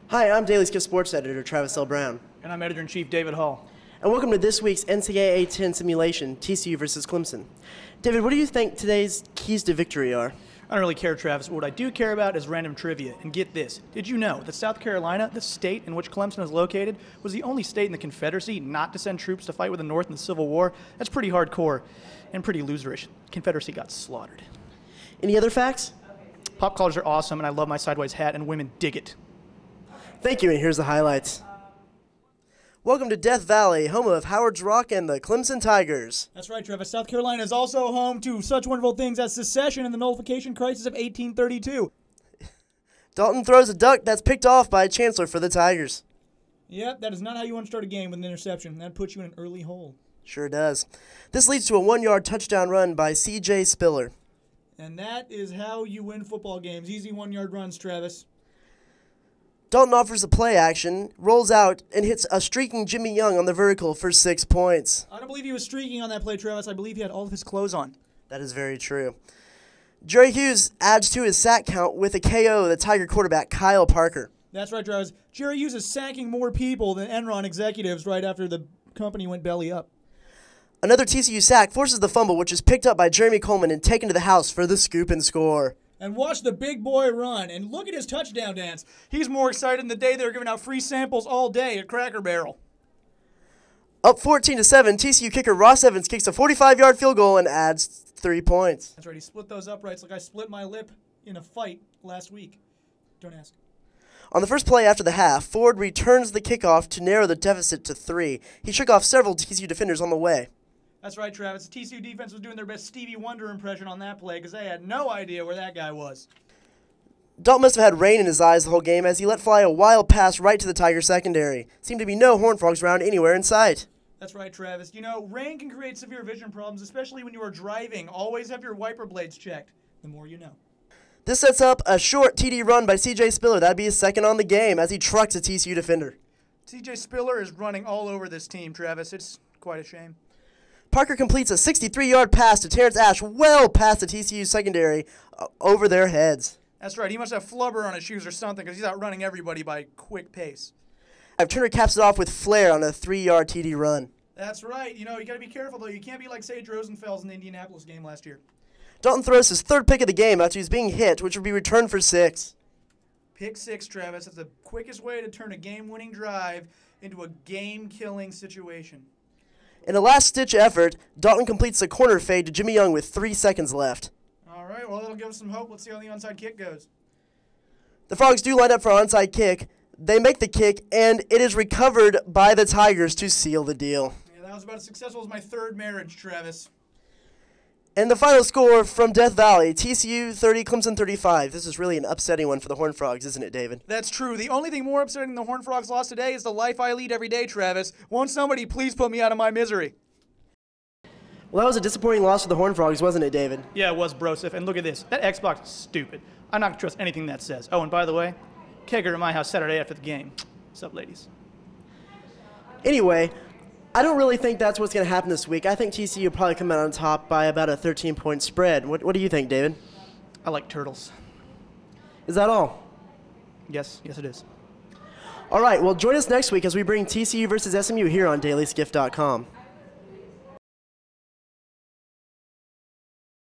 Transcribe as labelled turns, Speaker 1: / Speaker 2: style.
Speaker 1: Hi, I'm Daily Skiff Sports Editor Travis L. Brown.
Speaker 2: And I'm Editor-in-Chief David Hall.
Speaker 1: And welcome to this week's NCAA 10 simulation, TCU versus Clemson. David, what do you think today's keys to victory are?
Speaker 2: I don't really care, Travis, but what I do care about is random trivia. And get this, did you know that South Carolina, the state in which Clemson is located, was the only state in the Confederacy not to send troops to fight with the North in the Civil War? That's pretty hardcore and pretty loserish. Confederacy got slaughtered.
Speaker 1: Any other facts?
Speaker 2: Pop collars are awesome, and I love my sideways hat, and women dig it.
Speaker 1: Thank you, and here's the highlights. Welcome to Death Valley, home of Howard's Rock and the Clemson Tigers.
Speaker 2: That's right, Travis. South Carolina is also home to such wonderful things as secession and the nullification crisis of 1832.
Speaker 1: Dalton throws a duck that's picked off by a chancellor for the Tigers.
Speaker 2: Yep, that is not how you want to start a game with an interception. That puts you in an early hole.
Speaker 1: Sure does. This leads to a 1-yard touchdown run by C.J. Spiller.
Speaker 2: And that is how you win football games. Easy 1-yard runs, Travis.
Speaker 1: Dalton offers a play action, rolls out, and hits a streaking Jimmy Young on the vertical for 6 points.
Speaker 2: I don't believe he was streaking on that play, Travis. I believe he had all of his clothes on.
Speaker 1: That is very true. Jerry Hughes adds to his sack count with a KO the Tiger quarterback Kyle Parker.
Speaker 2: That's right, Travis. Jerry Hughes is sacking more people than Enron executives right after the company went belly up.
Speaker 1: Another TCU sack forces the fumble, which is picked up by Jeremy Coleman and taken to the house for the scoop and score.
Speaker 2: And watch the big boy run. And look at his touchdown dance. He's more excited than the day they were giving out free samples all day at Cracker Barrel.
Speaker 1: Up 14-7, TCU kicker Ross Evans kicks a 45-yard field goal and adds 3 points.
Speaker 2: That's right. He split those uprights like I split my lip in a fight last week. Don't ask.
Speaker 1: On the first play after the half, Ford returns the kickoff to narrow the deficit to 3. He shook off several TCU defenders on the way.
Speaker 2: That's right, Travis. The TCU defense was doing their best Stevie Wonder impression on that play because they had no idea where that guy was.
Speaker 1: Dalton must have had rain in his eyes the whole game as he let fly a wild pass right to the Tiger secondary. Seemed to be no Horned Frogs around anywhere in sight.
Speaker 2: That's right, Travis. You know, rain can create severe vision problems, especially when you are driving. Always have your wiper blades checked. The more you know.
Speaker 1: This sets up a short TD run by C.J. Spiller. That'd be his second on the game as he trucks a TCU defender.
Speaker 2: C.J. Spiller is running all over this team, Travis. It's quite a shame.
Speaker 1: Parker completes a 63-yard pass to Terrence Ash well past the TCU secondary over their heads.
Speaker 2: That's right. He must have flubber on his shoes or something because he's outrunning everybody by quick pace.
Speaker 1: Turner caps it off with flair on a 3-yard TD run.
Speaker 2: That's right. You know, you got to be careful, though. You can't be like Sage Rosenfels in the Indianapolis game last year.
Speaker 1: Dalton throws his third pick of the game after he's being hit, which would be returned for 6.
Speaker 2: Pick 6, Travis. That's the quickest way to turn a game-winning drive into a game-killing situation.
Speaker 1: In a last-ditch effort, Dalton completes a corner fade to Jimmy Young with 3 seconds left.
Speaker 2: All right, well, that'll give us some hope. Let's see how the onside kick goes.
Speaker 1: The Frogs do line up for an onside kick. They make the kick, and it is recovered by the Tigers to seal the deal.
Speaker 2: Yeah, that was about as successful as my third marriage, Travis.
Speaker 1: And the final score from Death Valley, TCU 30, Clemson 35. This is really an upsetting one for the Horned Frogs, isn't it, David?
Speaker 2: That's true. The only thing more upsetting than the Horned Frogs lost today is the life I lead every day, Travis. Won't somebody please put me out of my misery?
Speaker 1: Well, that was a disappointing loss for the Horned Frogs, wasn't it, David?
Speaker 2: Yeah, it was, Broseph. And look at this. That Xbox is stupid. I'm not going to trust anything that says. Oh, and by the way, kegger at my house Saturday after the game. What's up, ladies?
Speaker 1: Anyway, I don't really think that's what's going to happen this week. I think TCU will probably come out on top by about a 13-point spread. What do you think, David?
Speaker 2: I like turtles.
Speaker 1: Is that all?
Speaker 2: Yes, it is.
Speaker 1: All right, well, join us next week as we bring TCU versus SMU here on DailySkiff.com.